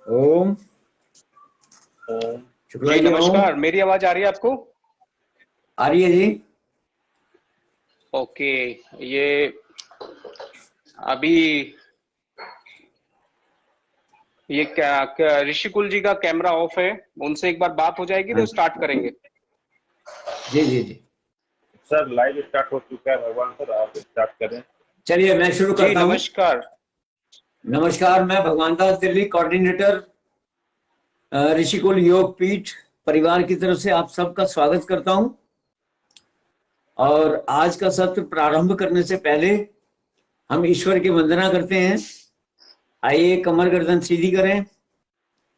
ओम। शुक्ला जी जी ओम। नमस्कार, मेरी आवाज आ रही है आपको? आ रही है जी। ओके। ये अभी ये क्या ऋषिकुल जी का कैमरा ऑफ है, उनसे एक बार बात हो जाएगी हाँ तो स्टार्ट करेंगे। जी जी जी। सर लाइव स्टार्ट हो चुका है। भगवान सर आप स्टार्ट करें। चलिए मैं शुरू जी करता हूँ। नमस्कार। नमस्कार, मैं भगवान दास दिल्ली, कोऑर्डिनेटर ऋषिकुल योग पीठ परिवार की तरफ से आप सबका स्वागत करता हूं। और आज का सत्र प्रारंभ करने से पहले हम ईश्वर की वंदना करते हैं। आइए कमर गर्दन सीधी करें,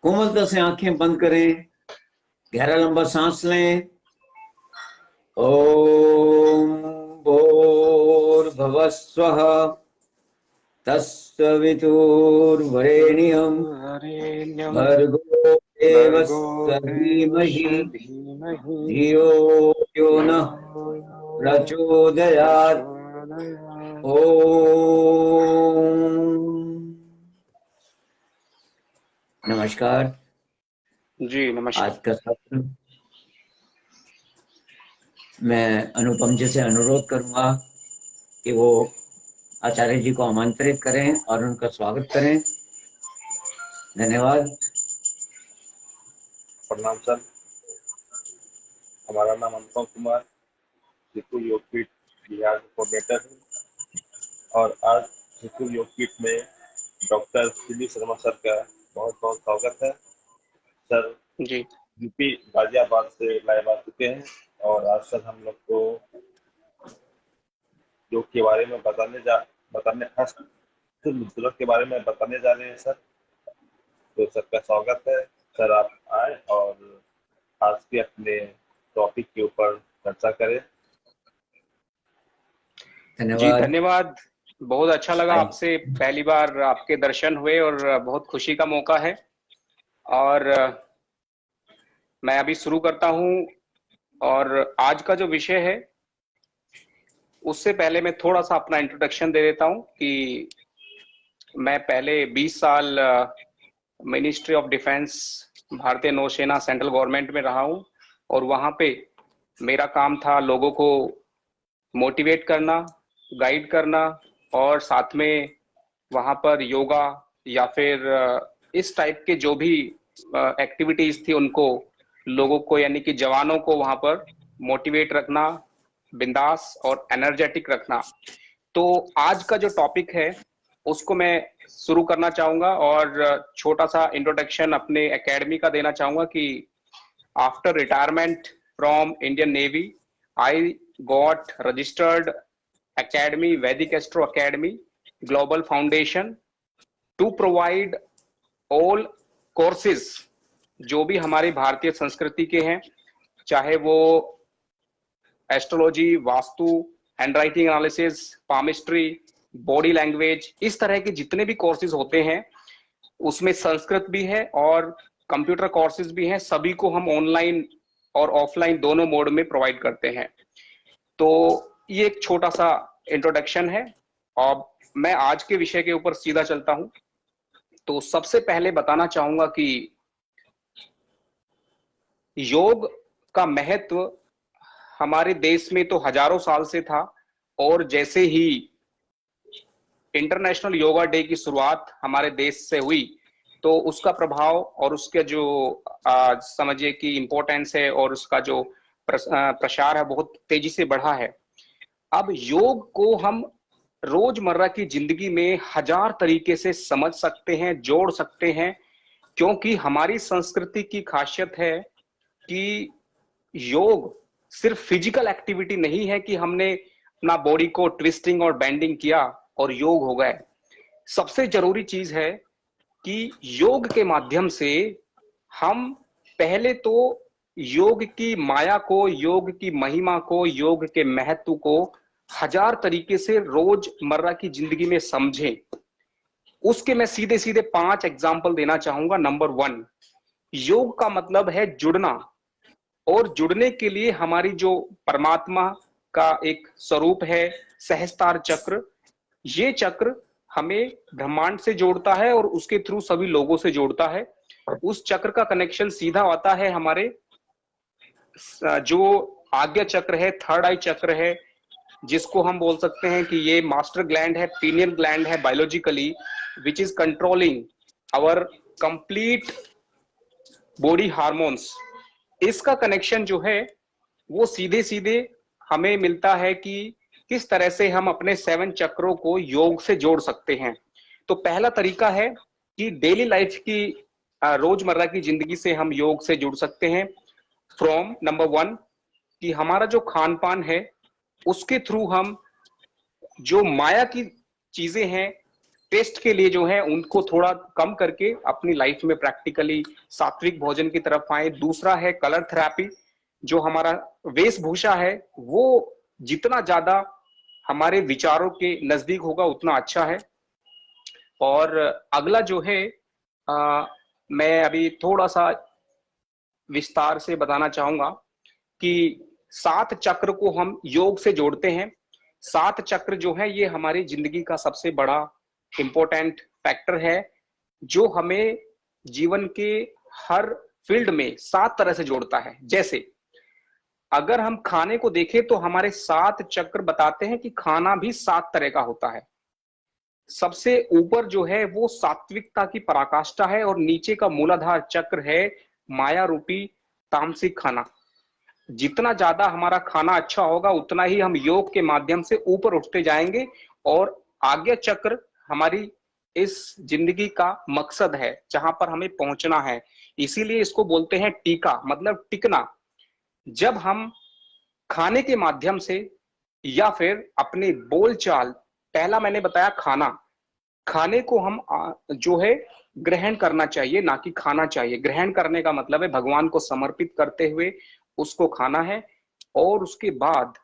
कोमलता से आंखें बंद करें, गहरा लंबा सांस लें। ओम भूर्भुवः स्वः तत्सवितुर्वरेण्यं वरेण्यं भर्गो भर्गो देवस्य धीमहि देवस्य धीमहि धियो यो नः प्रचोदयात्। प्रचोदयात्। ओम। नमस्कार। जी नमस्कार। आज का सत्र मैं अनुपम जी से अनुरोध करूंगा कि वो आचार्य जी को आमंत्रित करें और उनका स्वागत करें। धन्यवाद। प्रणाम सर। हमारा नाम अनुपम कुमार, ऋषिकुल योगपीठ बिहार के कोऑर्डिनेटर है। और आज ऋषिकुल योगपीठ में डॉक्टर शिवी शर्मा सर का बहुत बहुत स्वागत है। सर जी यूपी गाजियाबाद से लाइव आ चुके हैं और आज सर हम लोग को योग के बारे में बताने मुद्दों के बारे में बताने जा रहे हैं सर। तो सबका स्वागत है। सर आप आए और आज के अपने टॉपिक के ऊपर चर्चा करें। जी धन्यवाद। धन्यवाद। बहुत अच्छा लगा आइए। आपसे पहली बार आपके दर्शन हुए और बहुत खुशी का मौका है। और मैं अभी शुरू करता हूं। और आज का जो विषय है उससे पहले मैं थोड़ा सा अपना इंट्रोडक्शन दे देता हूं कि मैं पहले 20 साल मिनिस्ट्री ऑफ डिफेंस भारतीय नौसेना सेंट्रल गवर्नमेंट में रहा हूं। और वहां पे मेरा काम था लोगों को मोटिवेट करना, गाइड करना और साथ में वहां पर योगा या फिर इस टाइप के जो भी एक्टिविटीज थी उनको लोगों को यानी कि जवानों को वहां पर मोटिवेट रखना, बिंदास और एनर्जेटिक रखना। तो आज का जो टॉपिक है उसको मैं शुरू करना चाहूंगा और छोटा सा इंट्रोडक्शन अपने एकेडमी का देना चाहूंगा कि after retirement from Indian navy I got registered academy Vedic Astro Academy Global Foundation to provide all courses जो भी हमारी भारतीय संस्कृति के हैं, चाहे वो astrology, vastu, handwriting analysis, palmistry, body language, इस तरह के जितने भी कोर्सेज होते हैं उसमें संस्कृत भी है और कंप्यूटर कोर्सेज भी हैं। सभी को हम ऑनलाइन और ऑफलाइन दोनों मोड में प्रोवाइड करते हैं। तो ये एक छोटा सा इंट्रोडक्शन है। और मैं आज के विषय के ऊपर सीधा चलता हूं। तो सबसे पहले बताना चाहूंगा कि योग का महत्व हमारे देश में तो हजारों साल से था। और जैसे ही इंटरनेशनल योगा डे की शुरुआत हमारे देश से हुई तो उसका प्रभाव और उसके जो समझिए कि इम्पोर्टेंस है और उसका जो प्रसार है बहुत तेजी से बढ़ा है। अब योग को हम रोजमर्रा की जिंदगी में हजार तरीके से समझ सकते हैं, जोड़ सकते हैं, क्योंकि हमारी संस्कृति की खासियत है कि योग सिर्फ फिजिकल एक्टिविटी नहीं है कि हमने अपना बॉडी को ट्विस्टिंग और बेंडिंग किया और योग हो गए। सबसे जरूरी चीज है कि योग के माध्यम से हम पहले तो योग की माया को, योग की महिमा को, योग के महत्व को हजार तरीके से रोजमर्रा की जिंदगी में समझें। उसके मैं सीधे सीधे 5 एग्जाम्पल देना चाहूंगा। नंबर 1, योग का मतलब है जुड़ना। और जुड़ने के लिए हमारी जो परमात्मा का एक स्वरूप है सहस्त्रार चक्र, ये चक्र हमें ब्रह्मांड से जोड़ता है और उसके थ्रू सभी लोगों से जोड़ता है। उस चक्र का कनेक्शन सीधा आता है हमारे जो आज्ञा चक्र है, थर्ड आई चक्र है, जिसको हम बोल सकते हैं कि ये मास्टर ग्लैंड है, पीनियल ग्लैंड है biologically, which is controlling our complete body hormones. इसका कनेक्शन जो है वो सीधे सीधे हमें मिलता है कि किस तरह से हम अपने 7 चक्रों को योग से जोड़ सकते हैं। तो पहला तरीका है कि डेली लाइफ की रोजमर्रा की जिंदगी से हम योग से जुड़ सकते हैं। फ्रॉम नंबर 1 कि हमारा जो खान पान है उसके थ्रू हम जो माया की चीजें हैं टेस्ट के लिए जो है उनको थोड़ा कम करके अपनी लाइफ में प्रैक्टिकली सात्विक भोजन की तरफ आए। दूसरा है कलर थेरेपी, जो हमारा वेशभूषा है वो जितना ज्यादा हमारे विचारों के नजदीक होगा उतना अच्छा है। और अगला जो है मैं अभी थोड़ा सा विस्तार से बताना चाहूंगा कि 7 चक्र को हम योग से जोड़ते हैं। 7 चक्र जो है ये हमारी जिंदगी का सबसे बड़ा इंपॉर्टेंट फैक्टर है, जो हमें जीवन के हर फील्ड में 7 तरह से जोड़ता है। जैसे अगर हम खाने को देखें तो हमारे 7 चक्र बताते हैं कि खाना भी 7 तरह का होता है। सबसे ऊपर जो है वो सात्विकता की पराकाष्ठा है और नीचे का मूलाधार चक्र है माया रूपी तामसिक खाना। जितना ज्यादा हमारा खाना अच्छा होगा उतना ही हम योग के माध्यम से ऊपर उठते जाएंगे और आज्ञा चक्र हमारी इस जिंदगी का मकसद है, जहां पर हमें पहुंचना है। इसीलिए इसको बोलते हैं टीका, मतलब टिकना। जब हम खाने के माध्यम से या फिर अपने बोलचाल, पहला मैंने बताया खाना, खाने को हम जो है ग्रहण करना चाहिए, ना कि खाना चाहिए। ग्रहण करने का मतलब है भगवान को समर्पित करते हुए उसको खाना है और उसके बाद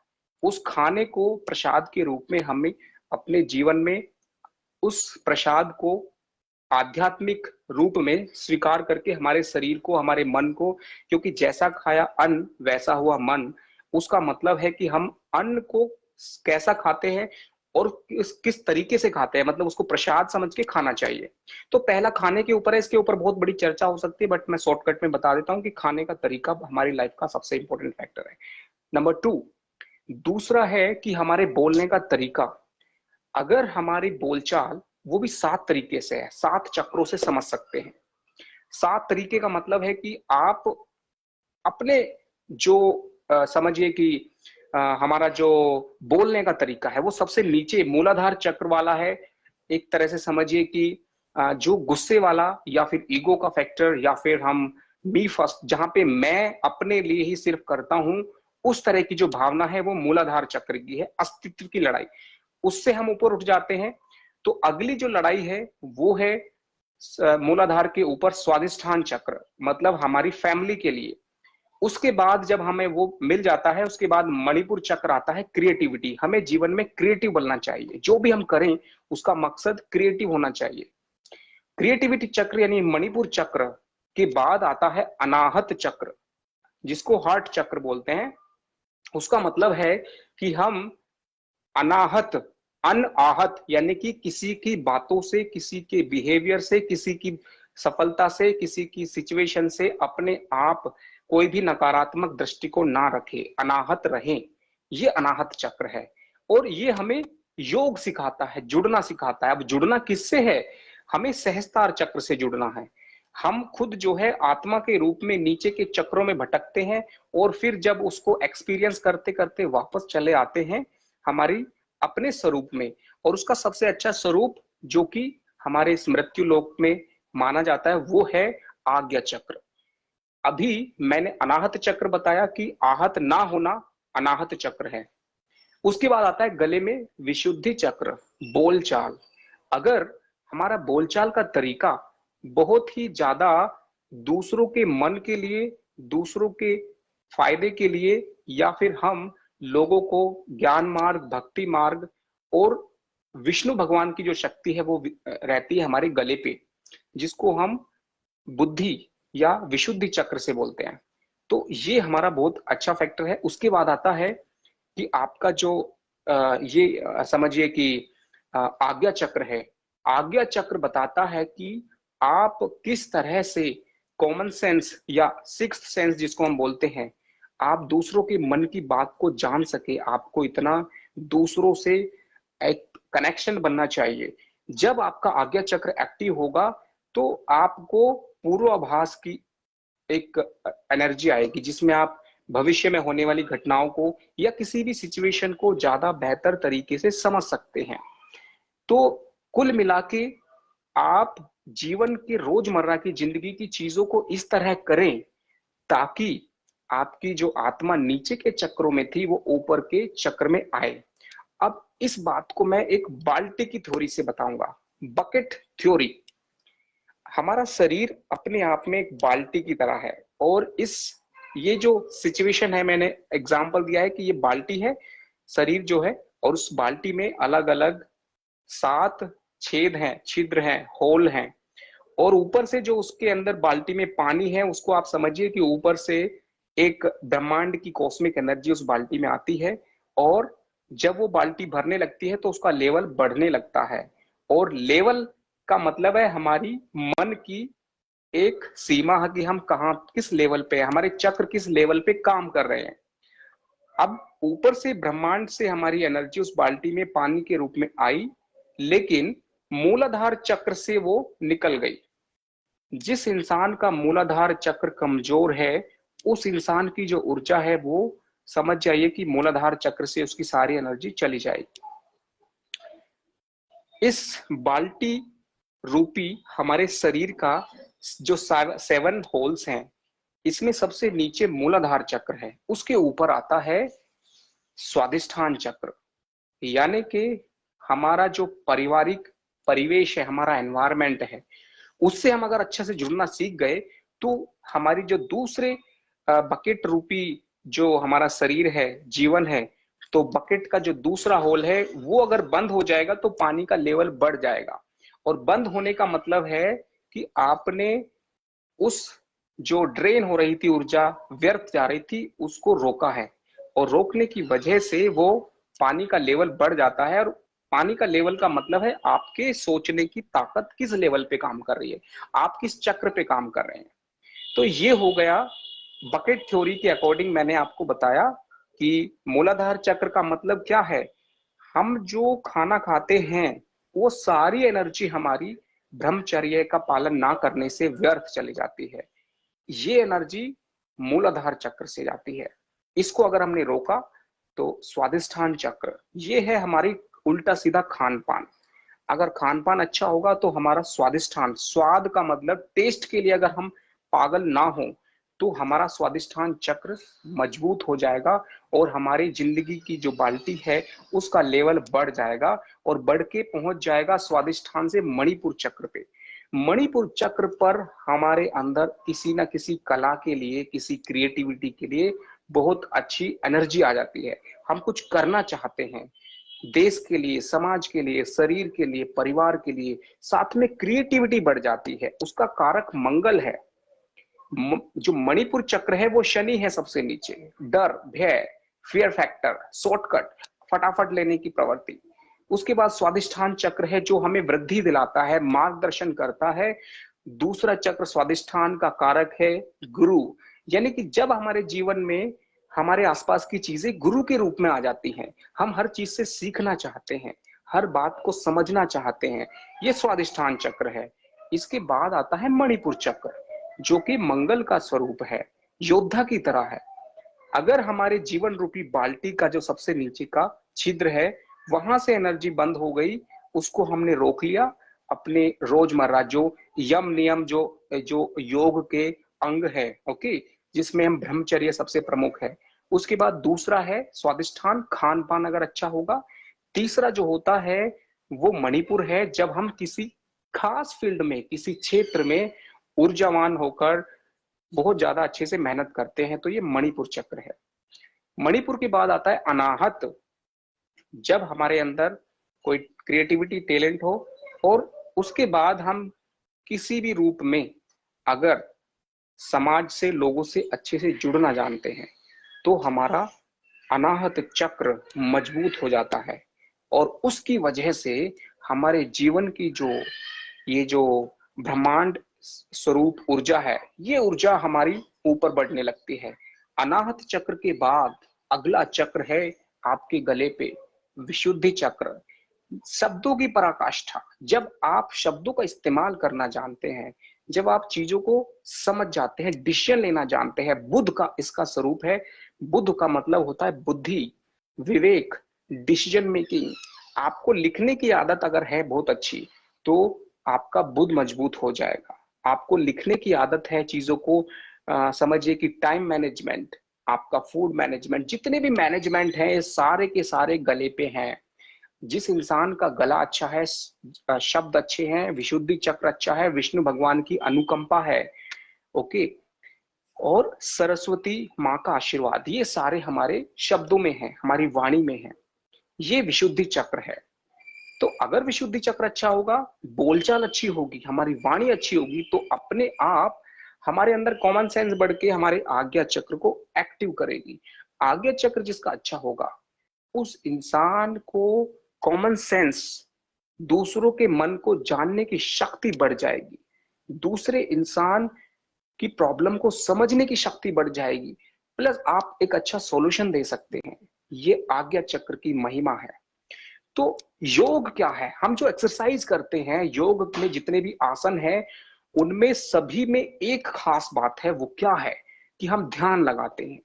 उस खाने को प्रसाद के रूप में हमें अपने जीवन में उस प्रसाद को आध्यात्मिक रूप में स्वीकार करके हमारे शरीर को, हमारे मन को, क्योंकि जैसा खाया अन्न वैसा हुआ मन, उसका मतलब है कि हम अन्न को कैसा खाते हैं और किस तरीके से खाते हैं, मतलब उसको प्रसाद समझ के खाना चाहिए। तो पहला खाने के ऊपर है, इसके ऊपर बहुत बड़ी चर्चा हो सकती है, बट मैं शॉर्टकट में बता देता हूं कि खाने का तरीका हमारी लाइफ का सबसे इंपॉर्टेंट फैक्टर है। नंबर 2, दूसरा है कि हमारे बोलने का तरीका। अगर हमारी बोलचाल वो भी 7 तरीके से है, 7 चक्रों से समझ सकते हैं। 7 तरीके का मतलब है कि आप अपने जो समझिए कि हमारा जो बोलने का तरीका है वो सबसे नीचे मूलाधार चक्र वाला है। एक तरह से समझिए कि जो गुस्से वाला या फिर ईगो का फैक्टर या फिर हम मी फर्स्ट, जहां पे मैं अपने लिए ही सिर्फ करता हूं, उस तरह की जो भावना है वो मूलाधार चक्र की है, अस्तित्व की लड़ाई। उससे हम ऊपर उठ जाते हैं तो अगली जो लड़ाई है वो है मूलाधार के ऊपर स्वादिष्ठान चक्र, मतलब हमारी फैमिली के लिए। उसके बाद जब हमें वो मिल जाता है उसके बाद मणिपुर चक्र आता है, क्रिएटिविटी। हमें जीवन में क्रिएटिव बनना चाहिए, जो भी हम करें उसका मकसद क्रिएटिव होना चाहिए। क्रिएटिविटी चक्र यानी मणिपुर चक्र के बाद आता है अनाहत चक्र, जिसको हार्ट चक्र बोलते हैं। उसका मतलब है कि हम अनाहत, अनआहत यानी कि किसी की बातों से, किसी के बिहेवियर से, किसी की सफलता से, किसी की सिचुएशन से अपने आप कोई भी नकारात्मक दृष्टिकोण ना रखे, अनाहत रहें। ये अनाहत चक्र है और ये हमें योग सिखाता है, जुड़ना सिखाता है। अब जुड़ना किससे है? हमें सहस्त्रार चक्र से जुड़ना है। हम खुद जो है आत्मा के रूप में नीचे के चक्रों में भटकते हैं और फिर जब उसको एक्सपीरियंस करते करते वापस चले आते हैं हमारी अपने स्वरूप में। और उसका सबसे अच्छा स्वरूप जो कि हमारे इस मृत्यु लोक में माना जाता है वो है आज्ञा चक्र। अभी मैंने अनाहत चक्र बताया कि आहत ना होना अनाहत चक्र है। उसके बाद आता है गले में विशुद्धि चक्र, बोलचाल। अगर हमारा बोलचाल का तरीका बहुत ही ज्यादा दूसरों के मन के लिए, दूसरों के फायदे के लिए, या फिर हम लोगों को ज्ञान मार्ग, भक्ति मार्ग और विष्णु भगवान की जो शक्ति है वो रहती है हमारे गले पे, जिसको हम बुद्धि या विशुद्धि चक्र से बोलते हैं। तो ये हमारा बहुत अच्छा फैक्टर है। उसके बाद आता है कि आपका जो ये समझिए कि आज्ञा चक्र है। आज्ञा चक्र बताता है कि आप किस तरह से कॉमन सेंस या सिक्स्थ सेंस जिसको हम बोलते हैं, आप दूसरों के मन की बात को जान सके, आपको इतना दूसरों से एक कनेक्शन बनना चाहिए। जब आपका आज्ञा चक्र एक्टिव होगा तो आपको पूर्वाभास की एक एनर्जी आएगी, जिसमें आप भविष्य में होने वाली घटनाओं को या किसी भी सिचुएशन को ज्यादा बेहतर तरीके से समझ सकते हैं। तो कुल मिला के आप जीवन के रोजमर्रा की जिंदगी की चीजों को इस तरह करें ताकि आपकी जो आत्मा नीचे के चक्रों में थी वो ऊपर के चक्र में आए। अब इस बात को मैं एक बाल्टी की थ्योरी से बताऊंगा, बकेट थ्योरी। हमारा शरीर अपने आप में एक बाल्टी की तरह है, और ये जो सिचुएशन है, मैंने एग्जांपल दिया है कि ये बाल्टी है, शरीर जो है, और उस बाल्टी में अलग अलग 7 छेद हैं, छिद्र हैं, होल हैं, और ऊपर से जो उसके अंदर बाल्टी में पानी है, उसको आप समझिए कि ऊपर से एक ब्रह्मांड की कॉस्मिक एनर्जी उस बाल्टी में आती है, और जब वो बाल्टी भरने लगती है तो उसका लेवल बढ़ने लगता है। और लेवल का मतलब है हमारी मन की एक सीमा है कि हम कहाँ, किस लेवल पे, हमारे चक्र किस लेवल पे काम कर रहे हैं। अब ऊपर से ब्रह्मांड से हमारी एनर्जी उस बाल्टी में पानी के रूप में आई, लेकिन मूलाधार चक्र से वो निकल गई। जिस इंसान का मूलाधार चक्र कमजोर है, उस इंसान की जो ऊर्जा है वो समझ जाइए कि मूलाधार चक्र से उसकी सारी एनर्जी चली जाएगी। इस बाल्टी रूपी हमारे शरीर का जो 7 होल्स हैं, इसमें सबसे नीचे मूलाधार चक्र है, उसके ऊपर आता है स्वादिष्ठान चक्र। यानी कि हमारा जो पारिवारिक परिवेश है, हमारा एनवायरमेंट है, उससे हम अगर अच्छे से जुड़ना सीख गए तो हमारी जो दूसरे बकेट रूपी जो हमारा शरीर है, जीवन है, तो बकेट का जो दूसरा होल है वो अगर बंद हो जाएगा तो पानी का लेवल बढ़ जाएगा। और बंद होने का मतलब है कि आपने उस जो ड्रेन हो रही थी ऊर्जा, व्यर्थ जा रही थी, उसको रोका है, और रोकने की वजह से वो पानी का लेवल बढ़ जाता है। और पानी का लेवल का मतलब है आपके सोचने की ताकत किस लेवल पे काम कर रही है, आप किस चक्र पे काम कर रहे हैं। तो ये हो गया बकेट थ्योरी के अकॉर्डिंग, मैंने आपको बताया कि मूलाधार चक्र का मतलब क्या है। हम जो खाना खाते हैं वो सारी एनर्जी हमारी ब्रह्मचर्य का पालन ना करने से व्यर्थ चली जाती है। ये एनर्जी मूलाधार चक्र से जाती है। इसको अगर हमने रोका तो स्वादिष्ठान चक्र, ये है हमारी उल्टा सीधा खान पान। अगर खान पान अच्छा होगा तो हमारा स्वादिष्ठान, स्वाद का मतलब टेस्ट के लिए अगर हम पागल ना हो तो हमारा स्वादिष्ठान चक्र मजबूत हो जाएगा, और हमारी जिंदगी की जो बाल्टी है उसका लेवल बढ़ जाएगा, और बढ़ के पहुंच जाएगा स्वादिष्ठान से मणिपुर चक्र पे। मणिपुर चक्र पर हमारे अंदर किसी ना किसी कला के लिए, किसी क्रिएटिविटी के लिए बहुत अच्छी एनर्जी आ जाती है। हम कुछ करना चाहते हैं देश के लिए, समाज के लिए, शरीर के लिए, परिवार के लिए, साथ में क्रिएटिविटी बढ़ जाती है। उसका कारक मंगल है। जो मणिपुर चक्र है वो शनि है सबसे नीचे, डर, भय, फियर फैक्टर, शॉर्टकट, फटाफट लेने की प्रवृत्ति। उसके बाद स्वादिष्ठान चक्र है जो हमें वृद्धि दिलाता है, मार्गदर्शन करता है। दूसरा चक्र स्वादिष्ठान का कारक है गुरु, यानी कि जब हमारे जीवन में हमारे आसपास की चीजें गुरु के रूप में आ जाती हैं, हम हर चीज से सीखना चाहते हैं, हर बात को समझना चाहते हैं, ये स्वादिष्ठान चक्र है। इसके बाद आता है मणिपुर चक्र, जो कि मंगल का स्वरूप है, योद्धा की तरह है। अगर हमारे जीवन रूपी बाल्टी का जो सबसे नीचे का छिद्र है वहां से एनर्जी बंद हो गई, उसको हमने रोक लिया, अपने रोजमर्रा जो यम नियम, जो जो योग के अंग है, ओके, जिसमें हम ब्रह्मचर्य सबसे प्रमुख है। उसके बाद दूसरा है स्वादिष्ठान, खान पान अगर अच्छा होगा। तीसरा जो होता है वो मणिपुर है, जब हम किसी खास फील्ड में, किसी क्षेत्र में ऊर्जावान होकर बहुत ज्यादा अच्छे से मेहनत करते हैं, तो ये मणिपुर चक्र है। मणिपुर के बाद आता है अनाहत, जब हमारे अंदर कोई क्रिएटिविटी, टैलेंट हो, और उसके बाद हम किसी भी रूप में अगर समाज से, लोगों से अच्छे से जुड़ना जानते हैं, तो हमारा अनाहत चक्र मजबूत हो जाता है। और उसकी वजह से हमारे जीवन की जो ये जो ब्रह्मांड स्वरूप ऊर्जा है, ये ऊर्जा हमारी ऊपर बढ़ने लगती है। अनाहत चक्र के बाद अगला चक्र है आपके गले पे विशुद्धि चक्र, शब्दों की पराकाष्ठा। जब आप शब्दों का इस्तेमाल करना जानते हैं, जब आप चीजों को समझ जाते हैं, डिसीजन लेना जानते हैं, बुद्ध का इसका स्वरूप है। बुद्ध का मतलब होता है बुद्धि, विवेक, डिसीजन मेकिंग। आपको लिखने की आदत अगर है बहुत अच्छी, तो आपका बुद्ध मजबूत हो जाएगा। आपको लिखने की आदत है, चीजों को समझिए कि टाइम मैनेजमेंट, आपका फूड मैनेजमेंट, जितने भी मैनेजमेंट है सारे के सारे गले पे हैं। जिस इंसान का गला अच्छा है, शब्द अच्छे हैं, विशुद्धि चक्र अच्छा है, विष्णु भगवान की अनुकंपा है, ओके, और सरस्वती माँ का आशीर्वाद, ये सारे हमारे शब्दों में है, हमारी वाणी में है, ये विशुद्धि चक्र है। तो अगर विशुद्धि चक्र अच्छा होगा, बोलचाल अच्छी होगी, हमारी वाणी अच्छी होगी, तो अपने आप हमारे अंदर कॉमन सेंस बढ़ के हमारे आज्ञा चक्र को एक्टिव करेगी। आज्ञा चक्र जिसका अच्छा होगा, उस इंसान को कॉमन सेंस, दूसरों के मन को जानने की शक्ति बढ़ जाएगी, दूसरे इंसान की प्रॉब्लम को समझने की शक्ति बढ़ जाएगी, प्लस आप एक अच्छा सॉल्यूशन दे सकते हैं। ये आज्ञा चक्र की महिमा है। तो योग क्या है? हम जो एक्सरसाइज करते हैं, योग में जितने भी आसन हैं, उनमें सभी में एक खास बात है। वो क्या है? कि हम ध्यान लगाते हैं,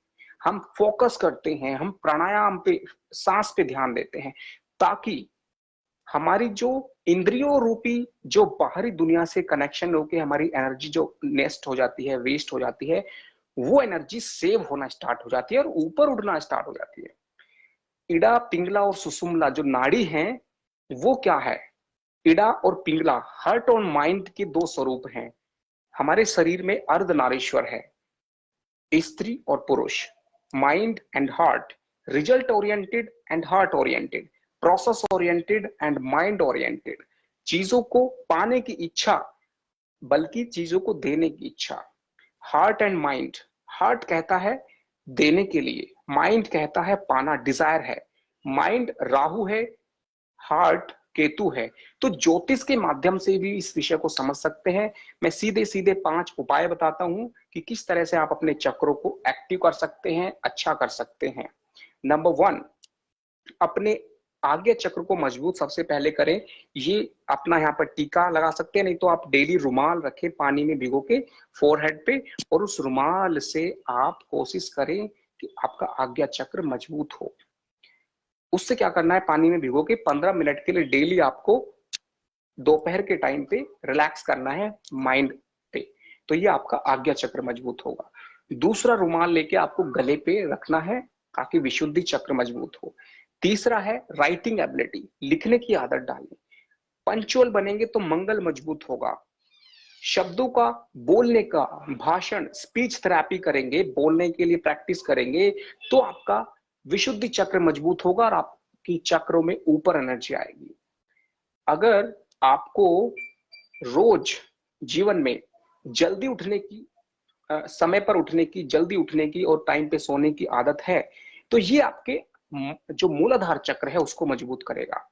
हम फोकस करते हैं, हम प्राणायाम पे, सांस पे ध्यान देते हैं, ताकि हमारी जो इंद्रियों रूपी जो बाहरी दुनिया से कनेक्शन होके हमारी एनर्जी जो नेस्ट हो जाती है, वेस्ट हो जाती है, वो एनर्जी सेव होना स्टार्ट हो जाती है और ऊपर उड़ना स्टार्ट हो जाती है। इड़ा, पिंगला और सुषुम्ना जो नाड़ी हैं, वो क्या है? इड़ा और पिंगला हार्ट और माइंड के दो स्वरूप हैं। हमारे शरीर में अर्धनारीश्वर है, स्त्री और पुरुष, mind and heart, result oriented and heart oriented, process oriented and mind oriented. चीजों को पाने की इच्छा बल्कि चीजों को देने की इच्छा। हार्ट एंड माइंड, हार्ट कहता है देने के लिए, माइंड कहता है पाना, डिजायर है। माइंड राहु है, हार्ट केतु है। तो ज्योतिष के माध्यम से भी इस विषय को समझ सकते हैं। मैं सीधे सीधे 5 उपाय बताता हूं कि किस तरह से आप अपने चक्रों को एक्टिव कर सकते हैं, अच्छा कर सकते हैं। नंबर 1, अपने आज्ञा चक्र को मजबूत सबसे पहले करें। ये अपना यहाँ पर टीका लगा सकते हैं, नहीं तो आप डेली रुमाल रखें पानी में भिगो के फोरहेड पे, और उस रुमाल से आप कोशिश करें कि आपका आज्ञा चक्र मजबूत हो। उससे क्या करना है, पानी में भिगो के 15 मिनट के लिए डेली आपको दोपहर के टाइम पे रिलैक्स करना है माइंड पे, तो ये आपका आज्ञा चक्र मजबूत होगा। दूसरा रुमाल लेके आपको गले पे रखना है ताकि विशुद्धि चक्र मजबूत हो। तीसरा है राइटिंग एबिलिटी, लिखने की आदत डालें। पंचुअल बनेंगे तो मंगल मजबूत होगा। शब्दों का, बोलने का, भाषण, स्पीच थेरेपी करेंगे, बोलने के लिए प्रैक्टिस करेंगे, तो आपका विशुद्धि चक्र मजबूत होगा और आपकी चक्रों में ऊपर एनर्जी आएगी। अगर आपको रोज जीवन में जल्दी उठने की, समय पर उठने की, जल्दी उठने की और टाइम पे सोने की आदत है, तो ये आपके जो मूलाधार चक्र है उसको मजबूत करेगा।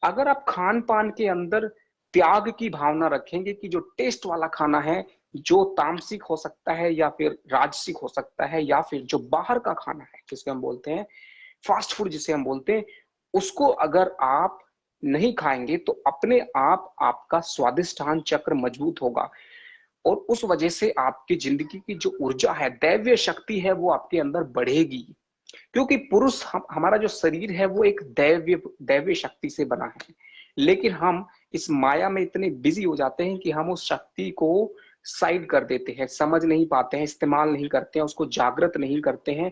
अगर आप खान पान के अंदर त्याग की भावना रखेंगे कि जो टेस्ट वाला खाना है, जो तामसिक हो सकता है या फिर राजसिक हो सकता है, या फिर जो बाहर का खाना है जिसको हम बोलते हैं फास्ट फूड जिसे हम बोलते हैं, उसको अगर आप नहीं खाएंगे तो अपने आप आपका स्वादिष्ठान चक्र मजबूत होगा और उस वजह से आपकी जिंदगी की जो ऊर्जा है, दैवीय शक्ति है, वो आपके अंदर बढ़ेगी। क्योंकि पुरुष, हमारा जो शरीर है वो एक दैवीय शक्ति से बना है, लेकिन हम इस माया में इतने बिजी हो जाते हैं कि हम उस शक्ति को साइड कर देते हैं, समझ नहीं पाते हैं, इस्तेमाल नहीं करते हैं, उसको जागृत नहीं करते हैं,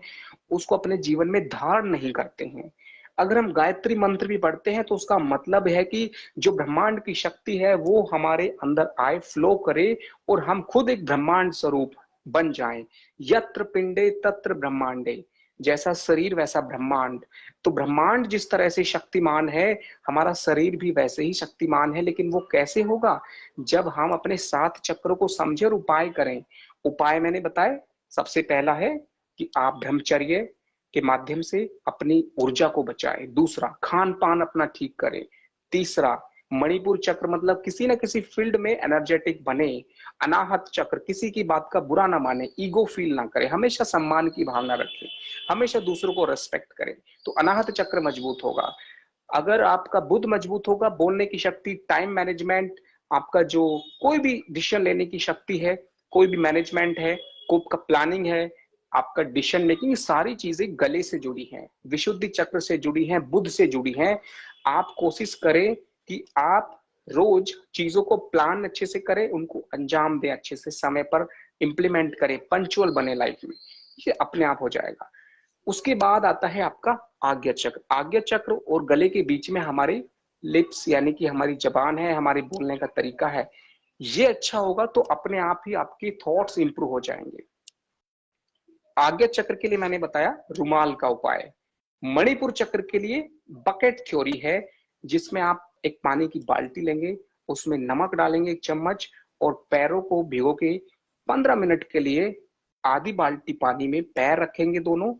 उसको अपने जीवन में धारण नहीं करते हैं। अगर हम गायत्री मंत्र भी पढ़ते हैं तो उसका मतलब है कि जो ब्रह्मांड की शक्ति है वो हमारे अंदर आए, फ्लो करे और हम खुद एक ब्रह्मांड स्वरूप बन जाएं। यत्र पिंडे तत्र ब्रह्मांडे, जैसा शरीर वैसा ब्रह्मांड। तो ब्रह्मांड जिस तरह से शक्तिमान है, हमारा शरीर भी वैसे ही शक्तिमान है। लेकिन वो कैसे होगा? जब हम अपने 7 चक्रों को समझे और उपाय करें। उपाय मैंने बताए, सबसे पहला है कि आप ब्रह्मचर्य के माध्यम से अपनी ऊर्जा को बचाएं। दूसरा, खान पान अपना ठीक करें। तीसरा, मणिपुर चक्र मतलब किसी ना किसी फील्ड में एनर्जेटिक बने। अनाहत चक्र किसी की बात का बुरा ना माने, ईगो फील ना करे, हमेशा सम्मान की भावना रखे, हमेशा दूसरों को रेस्पेक्ट करे, तो अनाहत चक्र मजबूत होगा। अगर आपका बुद्ध मजबूत होगा, बोलने की शक्ति, टाइम मैनेजमेंट, आपका जो कोई भी डिसीजन लेने की शक्ति है, कोई भी मैनेजमेंट है, कोई का प्लानिंग है, आपका डिसीजन मेकिंग, सारी चीजें गले से जुड़ी हैं, विशुद्धि चक्र से जुड़ी हैं, बुद्ध से जुड़ी हैं। आप कोशिश करें कि आप रोज चीजों को प्लान अच्छे से करें, उनको अंजाम दें, अच्छे से समय पर इंप्लीमेंट करें, पंचुअल बने लाइफ में, ये अपने आप हो जाएगा। उसके बाद आता है आपका आज्ञा चक्र। आज्ञा चक्र और गले के बीच में हमारी लिप्स यानी कि हमारी जबान है, हमारे बोलने का तरीका है, ये अच्छा होगा तो अपने आप ही आपके थॉट्स इंप्रूव हो जाएंगे। आज्ञा चक्र के लिए मैंने बताया रुमाल का उपाय। मणिपुर चक्र के लिए बकेट थ्योरी है, जिसमें आप एक पानी की बाल्टी लेंगे, उसमें नमक डालेंगे 1 चम्मच, और पैरों को भिगो के 15 मिनट के लिए आधी बाल्टी पानी में पैर रखेंगे दोनों,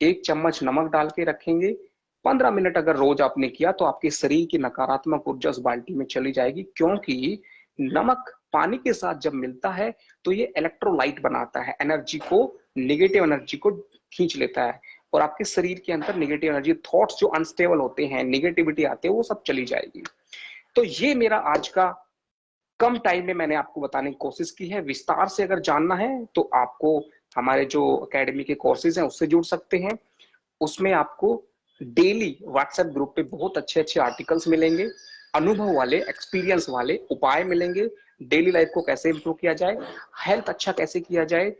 1 चम्मच नमक डाल के रखेंगे। 15 मिनट अगर रोज आपने किया तो आपके शरीर की नकारात्मक ऊर्जा उस बाल्टी में चली जाएगी, क्योंकि नमक पानी के साथ जब मिलता है तो ये इलेक्ट्रोलाइट बनाता है, एनर्जी को, नेगेटिव एनर्जी को खींच लेता है, और आपके शरीर के अंदर नेगेटिव एनर्जी, थॉट्स जो अनस्टेबल होते हैं, नेगेटिविटी आते हैं, वो सब चली जाएगी। तो ये मेरा आज का कम टाइम में मैंने आपको बताने की कोशिश की है। विस्तार से अगर जानना है तो आपको हमारे जो एकेडमी के कोर्सेज हैं उससे जुड़ सकते हैं। उसमें आपको डेली व्हाट्सएप ग्रुप पे बहुत अच्छे अच्छे आर्टिकल्स मिलेंगे, अनुभव वाले, एक्सपीरियंस वाले उपाय मिलेंगे, डेली लाइफ को कैसे इंप्रूव किया जाए, हेल्थ अच्छा कैसे किया जाए,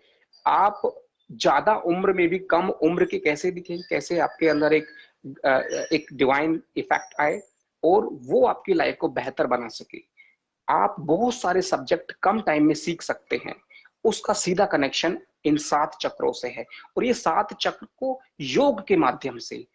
आप ज्यादा उम्र में भी कम उम्र के कैसे दिखें, कैसे आपके अंदर एक डिवाइन इफेक्ट आए और वो आपकी लाइफ को बेहतर बना सके। आप बहुत सारे सब्जेक्ट कम टाइम में सीख सकते हैं, उसका सीधा कनेक्शन इन 7 चक्रों से है। और ये 7 चक्र को योग के माध्यम से,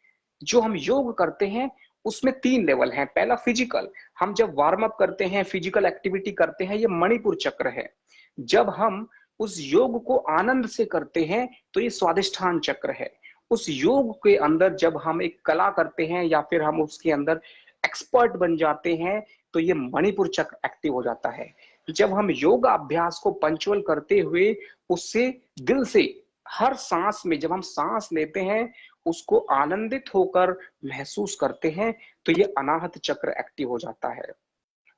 जो हम योग करते हैं उसमें 3 लेवल हैं। पहला फिजिकल, हम जब वार्म अप करते हैं, फिजिकल एक्टिविटी करते हैं, ये मणिपुर चक्र है। जब हम उस योग को आनंद से करते हैं तो ये स्वादिष्ठान चक्र है। उस योग के अंदर जब हम एक कला करते हैं या फिर हम उसके अंदर एक्सपर्ट बन जाते हैं तो ये मणिपुर चक्र एक्टिव हो जाता है। जब हम योगा अभ्यास को पंचुअल करते हुए उससे दिल से हर सांस में जब हम सांस लेते हैं उसको आनंदित होकर महसूस करते हैं तो ये अनाहत चक्र एक्टिव हो जाता है।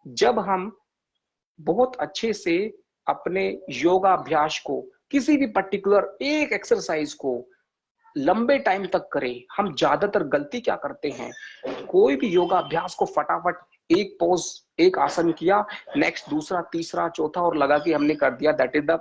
जब हम बहुत अच्छे से अपने योगा अभ्यास को, किसी भी पर्टिकुलर एक एक्सरसाइज को लंबे टाइम तक करें, हम ज्यादातर गलती क्या करते हैं, कोई भी योगा अभ्यास को फटाफट एक पोज, एक आसन किया, नेक्स्ट दूसरा, तीसरा, चौथा और लगा कि हमने कर दिया, that is the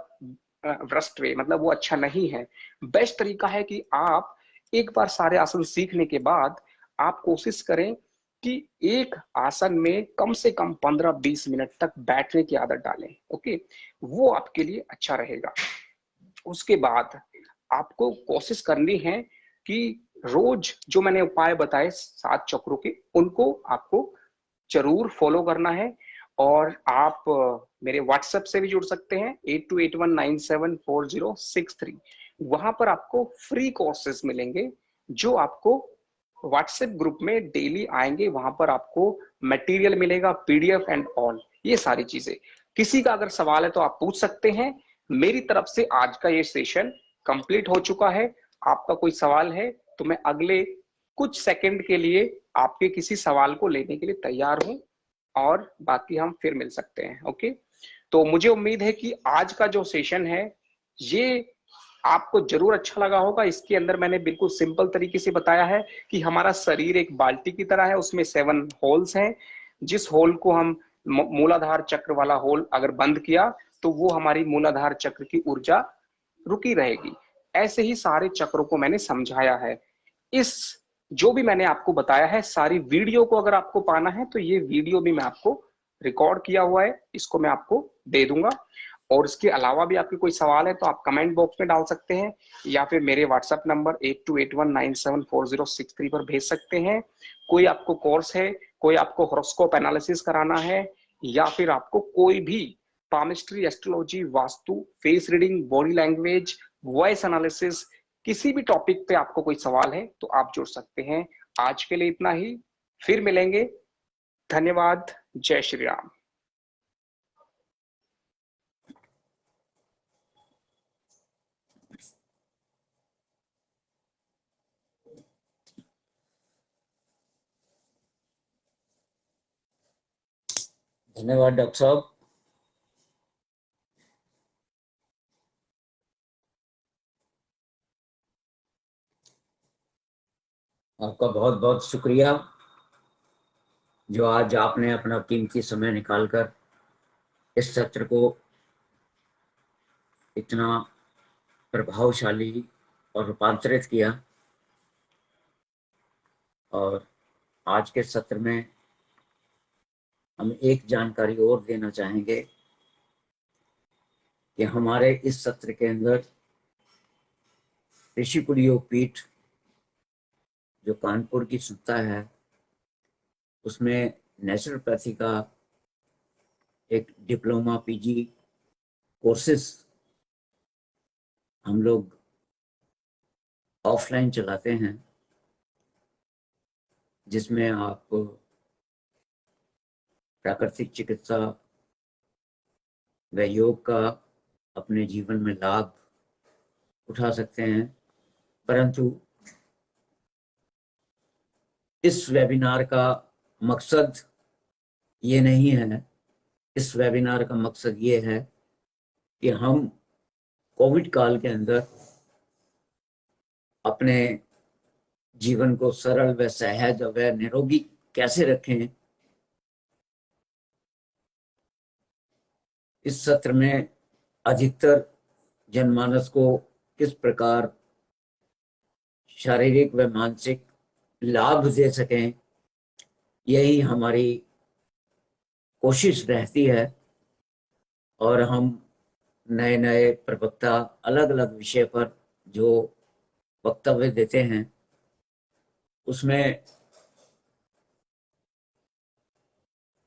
worst way, मतलब वो अच्छा नहीं है। बेस्ट तरीका है कि आप एक बार सारे आसन सीखने के बाद आप कोशिश करें कि एक आसन में कम से कम 15-20 मिनट तक बैठने की आदत डालें। ओके, वो आपके लिए अच्छा रहेगा। उसके बाद आपको कोशिश करनी है कि रोज जो मैंने उपाय बताए 7 चक्रों के, उनको आपको जरूर फॉलो करना है। और आप मेरे व्हाट्सएप से भी जुड़ सकते हैं 8281974063। वहां पर आपको फ्री कोर्सेज मिलेंगे जो आपको व्हाट्सएप ग्रुप में डेली आएंगे। वहां पर आपको मटेरियल मिलेगा, पीडीएफ एंड ऑल, ये सारी चीजें। किसी का अगर सवाल है तो आप पूछ सकते हैं। मेरी तरफ से आज का ये सेशन कंप्लीट हो चुका है। आपका कोई सवाल है तो मैं अगले कुछ सेकंड के लिए आपके किसी सवाल को लेने के लिए तैयार हूं, और बाकी हम फिर मिल सकते हैं। ओके, तो मुझे उम्मीद है कि आज का जो सेशन है ये आपको जरूर अच्छा लगा होगा। इसके अंदर मैंने बिल्कुल सिंपल तरीके से बताया है कि हमारा शरीर एक बाल्टी की तरह है, उसमें 7 होल्स हैं। जिस होल को हम मूलाधार चक्र वाला होल अगर बंद किया तो वो हमारी मूलाधार चक्र की ऊर्जा रुकी रहेगी। ऐसे ही सारे चक्रों को मैंने समझाया है। इस जो भी मैंने आपको बताया है, सारी वीडियो को अगर आपको पाना है तो ये वीडियो भी मैं आपको रिकॉर्ड किया हुआ है, इसको मैं आपको दे दूंगा। और इसके अलावा भी आपके कोई सवाल है तो आप कमेंट बॉक्स में डाल सकते हैं या फिर मेरे व्हाट्सएप नंबर 8281974063 पर भेज सकते हैं। कोई आपको कोर्स है, कोई आपको हॉरोस्कोप एनालिसिस कराना है, या फिर आपको कोई भी palmistry, astrology, vastu, face reading, body language, voice analysis, किसी भी टॉपिक पे आपको कोई सवाल है तो आप जुड़ सकते हैं। आज के लिए इतना ही, फिर मिलेंगे। धन्यवाद। जय श्री राम। धन्यवाद डॉक्टर साहब। आपका बहुत बहुत शुक्रिया जो आज आपने अपना कीमती समय निकालकर इस सत्र को इतना प्रभावशाली और रूपांतरित किया। और आज के सत्र में हम एक जानकारी और देना चाहेंगे कि हमारे इस सत्र के अंदर ऋषिकुल योगपीठ जो कानपुर की संस्था है उसमें नेचुरोपैथी का एक डिप्लोमा पीजी कोर्सेस हम लोग ऑफलाइन चलाते हैं, जिसमें आप प्राकृतिक चिकित्सा व योग का अपने जीवन में लाभ उठा सकते हैं। परंतु इस वेबिनार का मकसद ये नहीं है। इस वेबिनार का मकसद ये है कि हम कोविड काल के अंदर अपने जीवन को सरल व सहज व निरोगी कैसे रखें। इस सत्र में अधिकतर जनमानस को किस प्रकार शारीरिक व मानसिक लाभ दे सकें, यही हमारी कोशिश रहती है। और हम नए नए प्रवक्ता अलग अलग विषय पर जो वक्तव्य देते हैं उसमें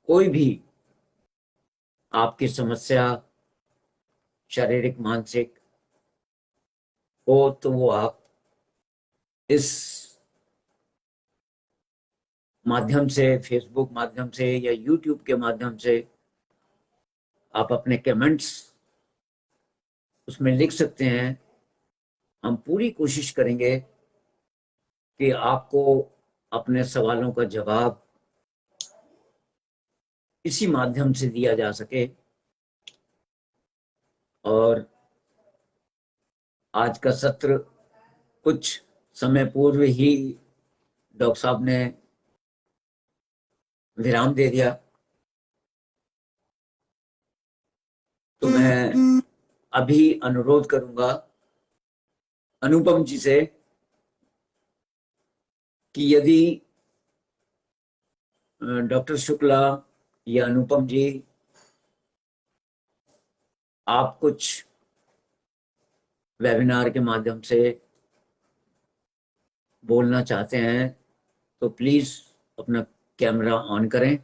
कोई भी आपकी समस्या शारीरिक मानसिक हो तो वो आप इस माध्यम से, फेसबुक माध्यम से या यूट्यूब के माध्यम से आप अपने कमेंट्स उसमें लिख सकते हैं। हम पूरी कोशिश करेंगे कि आपको अपने सवालों का जवाब इसी माध्यम से दिया जा सके। और आज का सत्र कुछ समय पूर्व ही डॉक्टर साहब ने विराम दे दिया, तो मैं अभी अनुरोध करूंगा अनुपम जी से कि यदि डॉक्टर शुक्ला या अनुपम जी आप कुछ वेबिनार के माध्यम से बोलना चाहते हैं तो प्लीज अपना कैमरा ऑन करें।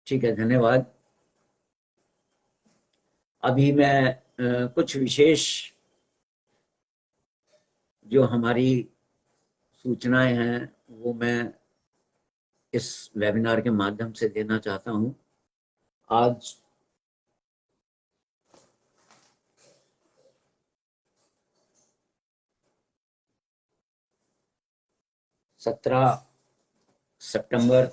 ठीक है, धन्यवाद। अभी मैं कुछ विशेष जो हमारी सूचनाएं हैं वो मैं इस वेबिनार के माध्यम से देना चाहता हूं। आज सत्रह सितंबर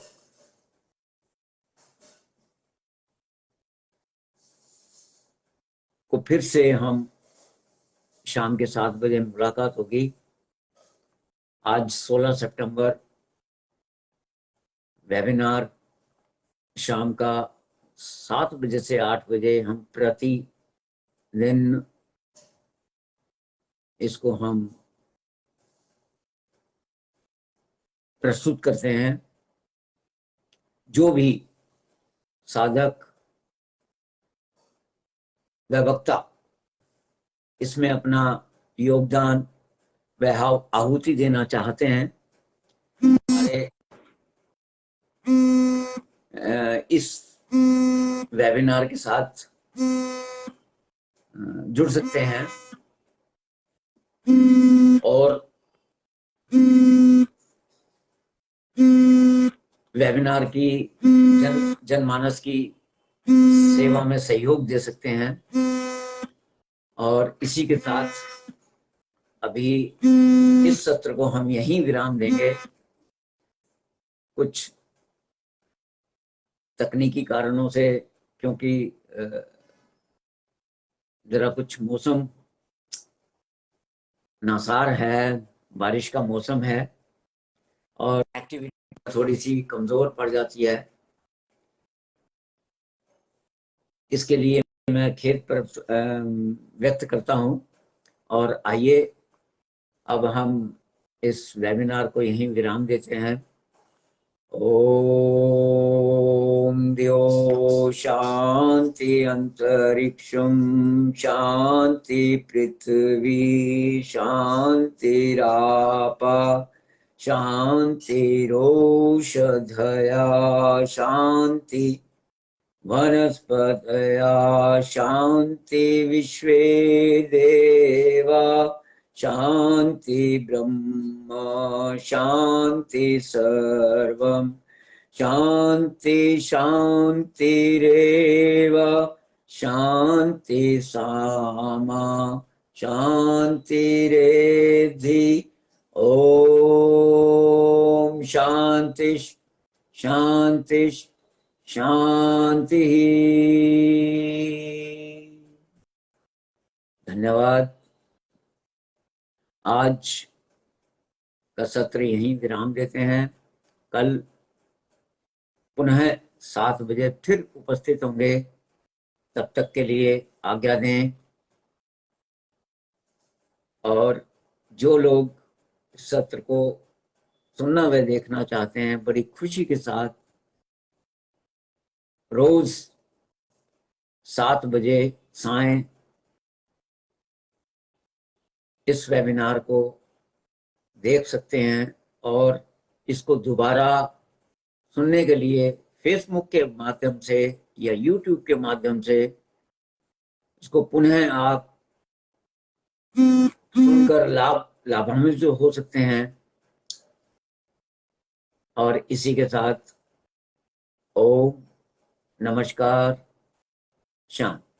को फिर से हम शाम के 7 बजे मुलाकात होगी। आज 16 सितंबर वेबिनार शाम का 7 बजे से 8 बजे हम प्रतिदिन इसको हम प्रस्तुत करते हैं। जो भी साधक व वक्ता इसमें अपना योगदान व आहुति देना चाहते हैं, हमारे इस वेबिनार के साथ जुड़ सकते हैं। और वेबिनार की जनमानस की सेवा में सहयोग दे सकते हैं। और इसी के साथ अभी इस सत्र को हम यहीं विराम देंगे। कुछ तकनीकी कारणों से, क्योंकि जरा कुछ मौसम नासार है, बारिश का मौसम है और एक्टिविटी थोड़ी सी कमजोर पड़ जाती है, इसके लिए मैं खेद पर व्यक्त करता हूं। और आइए अब हम इस वेबिनार को यहीं विराम देते हैं। ओम द्यो शांति अंतरिक्षम शांति पृथ्वी शांतिरापा शांतिरोषधया शांति वनस्पतया शांति विश्वे देवा शांति ब्रह्म शांति सर्वम शांति शांतिरेव शांति सामा शांतिरेधि। ओम शांति शांति शांति। धन्यवाद। आज का सत्र यहीं विराम देते हैं। कल पुनः 7 बजे फिर उपस्थित होंगे। तब तक के लिए आज्ञा दें। और जो लोग सत्र को सुनना व देखना चाहते हैं, बड़ी खुशी के साथ रोज 7 बजे सायं इस वेबिनार को देख सकते हैं। और इसको दोबारा सुनने के लिए फेसबुक के माध्यम से या यूट्यूब के माध्यम से इसको पुनः आप सुनकर लाभान्वित हो सकते हैं। और इसी के साथ ओम नमस्कार शांति।